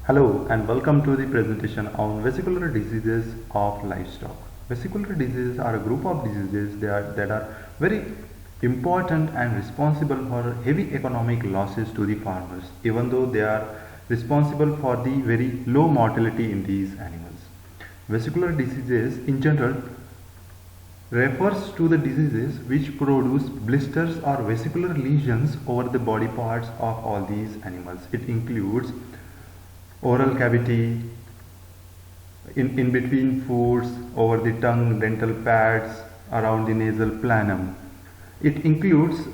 Hello and welcome to the presentation on vesicular diseases of livestock. Vesicular diseases are a group of diseases that are very important and responsible for heavy economic losses to the farmers, even though they are responsible for the very low mortality in these animals. Vesicular diseases in general refers to the diseases which produce blisters or vesicular lesions over the body parts of all these animals. It includes oral cavity, in between foods, over the tongue, dental pads, around the nasal planum. It includes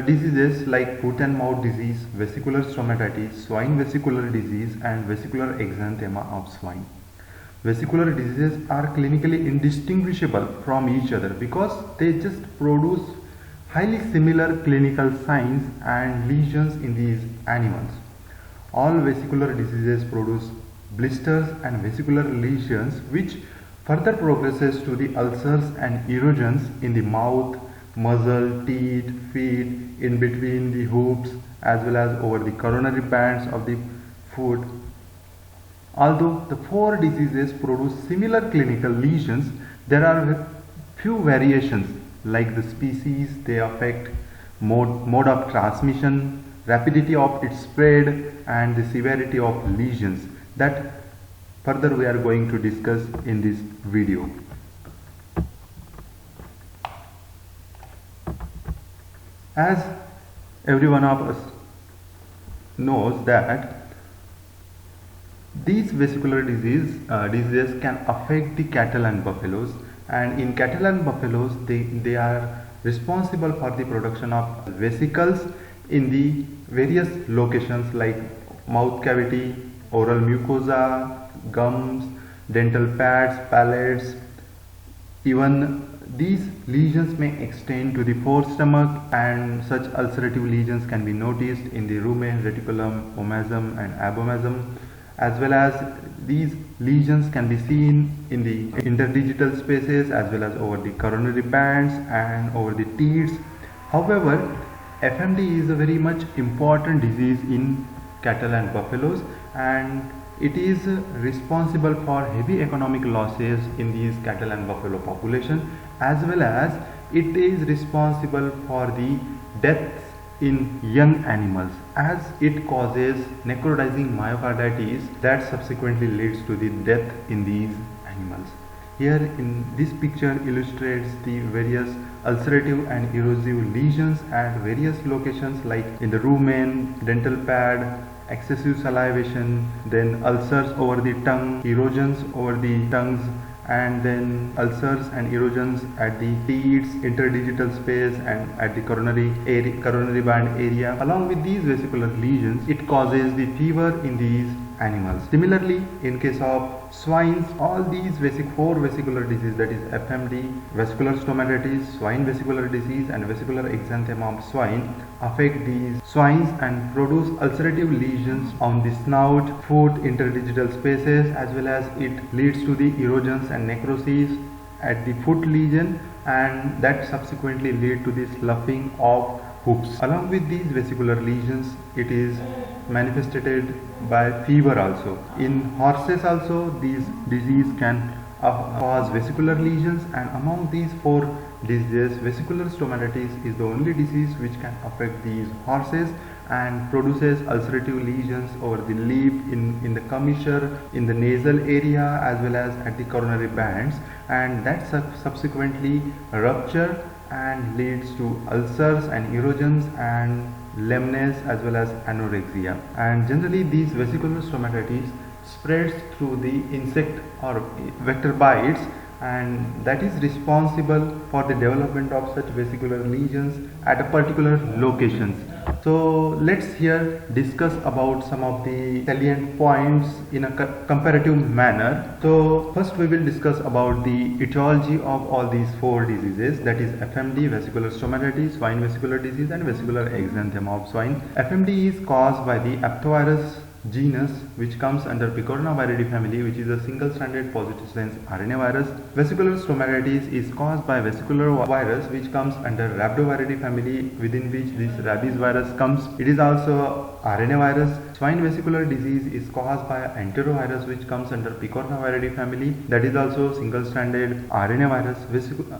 diseases like foot and mouth disease, vesicular stomatitis, swine vesicular disease, and vesicular exanthema of swine. Vesicular diseases are clinically indistinguishable from each other because they just produce highly similar clinical signs and lesions in these animals. All vesicular diseases produce blisters and vesicular lesions which further progresses to the ulcers and erosions in the mouth, muzzle, teeth, feet, in between the hooves as well as over the coronary bands of the foot. Although the four diseases produce similar clinical lesions, there are few variations like the species, they affect mode of transmission, rapidity of its spread and the severity of lesions that further we are going to discuss in this video. As every one of us knows that these vesicular diseases can affect the cattle and buffaloes, and in cattle and buffaloes they are responsible for the production of vesicles in the various locations like mouth cavity, oral mucosa, gums, dental pads, palates. Even these lesions may extend to the forestomach, and such ulcerative lesions can be noticed in the rumen, reticulum, omasum and abomasum, as well as these lesions can be seen in the interdigital spaces as well as over the coronary bands and over the teats. However, FMD is a very much important disease in cattle and buffaloes, and it is responsible for heavy economic losses in these cattle and buffalo population, as well as it is responsible for the deaths in young animals as it causes necrotizing myocarditis that subsequently leads to the death in these animals. Here in this picture illustrates the various ulcerative and erosive lesions at various locations like in the rumen, dental pad, excessive salivation, then ulcers over the tongue, erosions over the tongues, and then ulcers and erosions at the teats, interdigital space and at the coronary band area. Along with these vesicular lesions, it causes the fever in these animals. Similarly, in case of swines, all these four vesicular diseases, that is FMD, vesicular stomatitis, swine vesicular disease and vesicular exanthema of swine, affect these swines and produce ulcerative lesions on the snout, foot, interdigital spaces, as well as it leads to the erosions and necrosis at the foot lesion, and that subsequently lead to the sloughing of hooves. Along with these vesicular lesions, it is manifested by fever also. In horses also, these disease can cause vesicular lesions, and among these four diseases, vesicular stomatitis is the only disease which can affect these horses and produces ulcerative lesions over the lip, in the commissure, in the nasal area as well as at the coronary bands, and that subsequently rupture and leads to ulcers and erosions and lameness as well as anorexia. And generally these vesicular stomatitis spreads through the insect or vector bites, and that is responsible for the development of such vesicular lesions at a particular locations. So let's here discuss about some of the salient points in a comparative manner. So first we will discuss about the etiology of all these four diseases, that is FMD, vesicular stomatitis, swine vesicular disease and vesicular exanthema of swine. FMD is caused by the aphthovirus genus which comes under Picornaviridae family, which is a single-stranded positive sense RNA virus. Vesicular stomatitis is caused by vesicular virus which comes under Rhabdoviridae family, within which this rabies virus comes. It is also RNA virus. Swine vesicular disease is caused by enterovirus which comes under Picornaviridae family, that is also single-stranded RNA virus.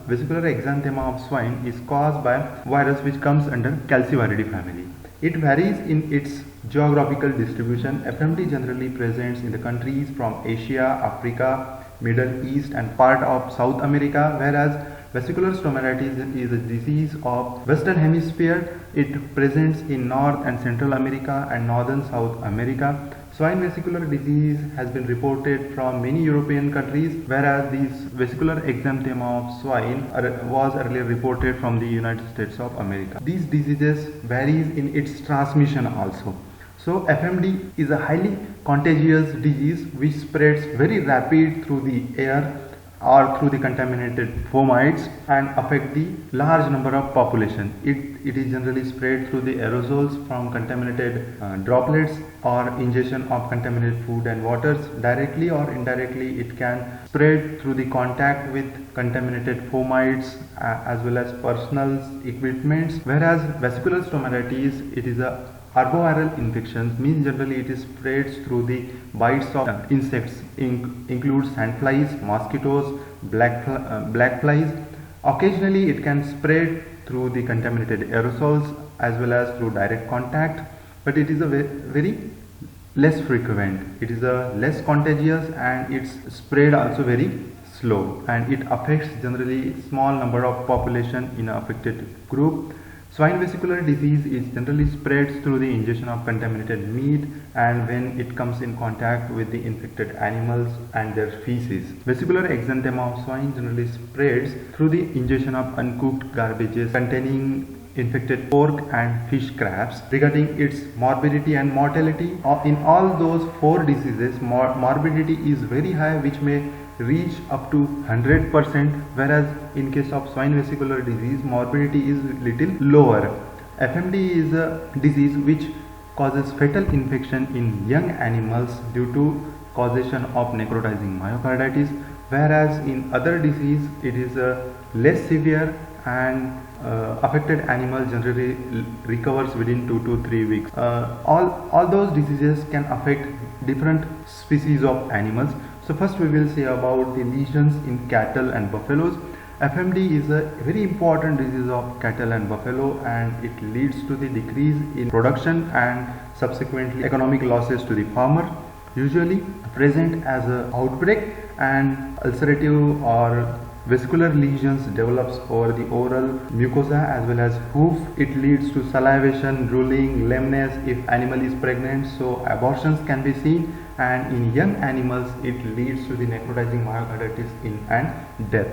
Vesicular exanthema of swine is caused by virus which comes under Calciviridae family. It varies in its geographical distribution. FMD generally presents in the countries from Asia, Africa, Middle East and part of South America, whereas vesicular stomatitis is a disease of Western Hemisphere. It presents in North and Central America and Northern South America. Swine vesicular disease has been reported from many European countries, whereas this vesicular exanthema of swine was earlier reported from the United States of America. These diseases varies in its transmission also. So FMD is a highly contagious disease which spreads very rapid through the air or through the contaminated fomites and affect the large number of population. It is generally spread through the aerosols from contaminated droplets or ingestion of contaminated food and waters. Directly or indirectly it can spread through the contact with contaminated fomites as well as personal equipments, whereas vesicular stomatitis, it is a arboviral infection, means generally it is spreads through the bites of insects, includes sandflies, mosquitoes, black flies. Occasionally it can spread through the contaminated aerosols as well as through direct contact, but it is a very less frequent. It is a less contagious and its spread also very slow, and it affects generally small number of population in an affected group. Swine vesicular disease is generally spreads through the ingestion of contaminated meat and when it comes in contact with the infected animals and their feces. Vesicular exanthema of swine generally spreads through the ingestion of uncooked garbages containing infected pork and fish scraps. Regarding its morbidity and mortality, in all those 4 diseases, morbidity is very high, which may reach up to 100%, whereas in case of swine vesicular disease morbidity is little lower. FMD is a disease which causes fatal infection in young animals due to causation of necrotizing myocarditis, whereas in other disease it is less severe and affected animal generally recovers within 2 to 3 weeks. All those diseases can affect different species of animals. So first we will say about the lesions in cattle and buffaloes. FMD is a very important disease of cattle and buffalo, and it leads to the decrease in production and subsequently economic losses to the farmer. Usually present as an outbreak, and ulcerative or vesicular lesions develops over the oral mucosa as well as hoof. It leads to salivation, drooling, lameness if animal is pregnant, so abortions can be seen, and in young animals it leads to the necrotizing myocarditis and death.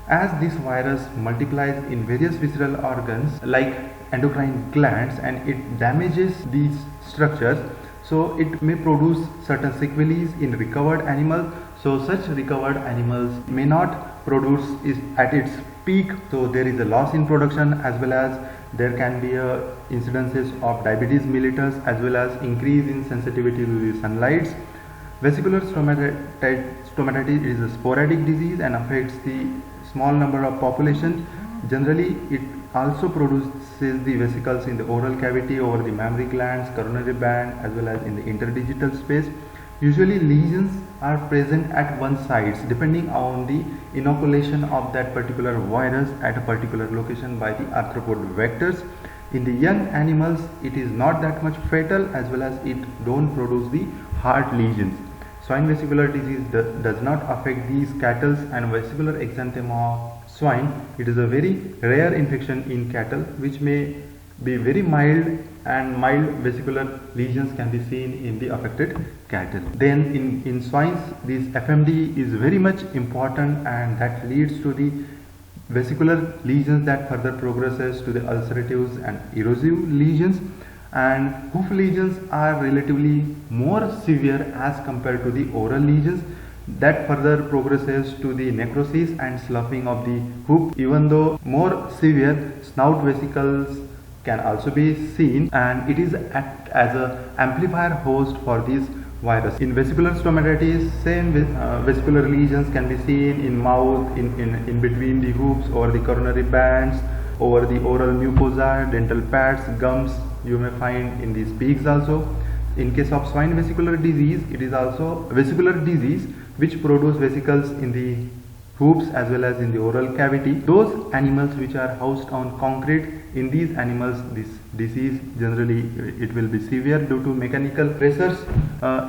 As this virus multiplies in various visceral organs like endocrine glands and it damages these structures, so it may produce certain sequelae in recovered animals. So such recovered animals may not produce at its peak, so there is a loss in production as well as there can be incidences of diabetes mellitus as well as increase in sensitivity to the sunlight. Vesicular stomatitis is a sporadic disease and affects the small number of population. Generally it also produces the vesicles in the oral cavity, over the mammary glands, coronary band as well as in the interdigital space. Usually lesions are present at one side depending on the inoculation of that particular virus at a particular location by the arthropod vectors. In the young animals it is not that much fatal as well as it don't produce the heart lesions. Swine vesicular disease does not affect these cattle and vesicular exanthema of swine. It is a very rare infection in cattle which may be very mild, and mild vesicular lesions can be seen in the affected cattle. Then in swines this FMD is very much important, and that leads to the vesicular lesions that further progresses to the ulcerative and erosive lesions, and hoof lesions are relatively more severe as compared to the oral lesions that further progresses to the necrosis and sloughing of the hoof. Even though more severe, snout vesicles can also be seen, and it is act as a amplifier host for these virus. In vesicular stomatitis, same vesicular lesions can be seen in mouth, in between the hoops, over the coronary bands, over the oral mucosa, dental pads, gums. You may find in these peaks also. In case of swine vesicular disease, it is also vesicular disease which produce vesicles in the hoops as well as in the oral cavity. Those animals which are housed on concrete, in these animals this disease generally it will be severe due to mechanical pressures.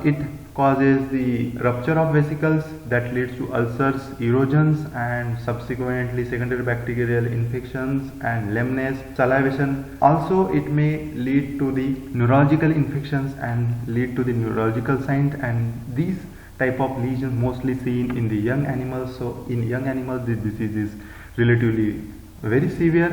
It causes the rupture of vesicles that leads to ulcers, erosions, and subsequently secondary bacterial infections and lameness, salivation. Also it may lead to the neurological infections and lead to the neurological signs, and these type of lesions mostly seen in the young animals. So in young animals this disease is relatively very severe.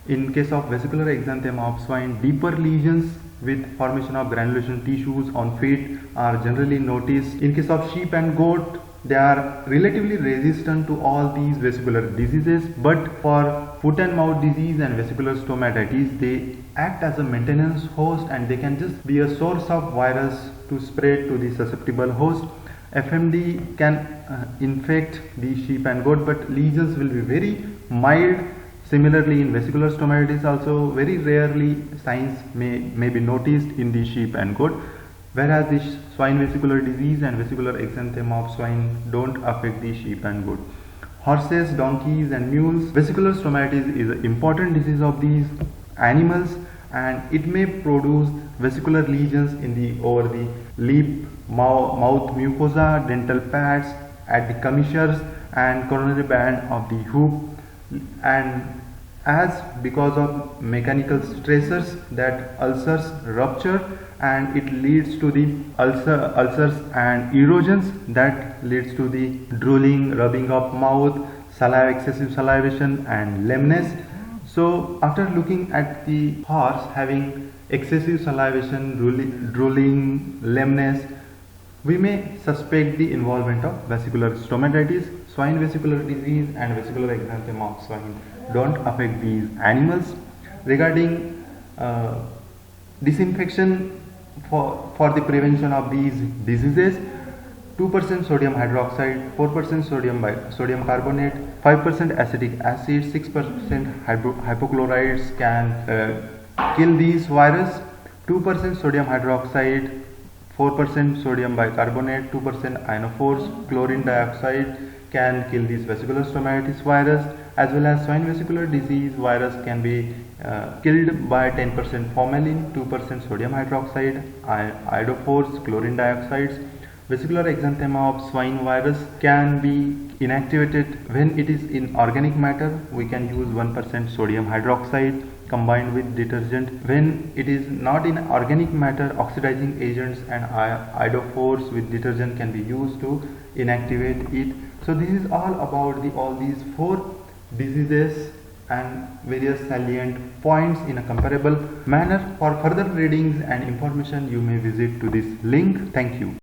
In case of vesicular exanthema of swine, deeper lesions with formation of granulation tissues on feet are generally noticed. In case of sheep and goat, they are relatively resistant to all these vesicular diseases, but for foot and mouth disease and vesicular stomatitis, they act as a maintenance host and they can just be a source of virus to spread to the susceptible host. FMD can infect the sheep and goat, but lesions will be very mild. Similarly, in vesicular stomatitis also very rarely signs may be noticed in the sheep and goat, whereas the swine vesicular disease and vesicular exanthema of swine don't affect the sheep and goat. Horses, donkeys and mules, vesicular stomatitis is an important disease of these animals, and it may produce vesicular lesions in the over the lip, mouth mucosa, dental pads, at the commissures and coronary band of the hoop. And as because of mechanical stressors, that ulcers rupture and it leads to the ulcers and erosions that leads to the drooling, rubbing of mouth, excessive salivation and lameness. So after looking at the horse having excessive salivation, drooling, lameness, we may suspect the involvement of vesicular stomatitis. Swine vesicular disease and vesicular exanthema of swine don't affect these animals. Regarding disinfection for the prevention of these diseases, 2% sodium hydroxide, 4% sodium carbonate, 5% acetic acid, 6% hypochlorites can kill these virus. 2% sodium hydroxide, 4% sodium bicarbonate, 2% ionophores, chlorine dioxide can kill this vesicular stomatitis virus, as well as swine vesicular disease virus can be killed by 10% formalin, 2% sodium hydroxide, iodophores, chlorine dioxides. Vesicular exanthema of swine virus can be inactivated when it is in organic matter. We can use 1% sodium hydroxide combined with detergent. When it is not in organic matter, oxidizing agents and iodophores with detergent can be used to inactivate it. So this is all about all these 4 diseases and various salient points in a comparable manner. For further readings and information, you may visit to this link. Thank you.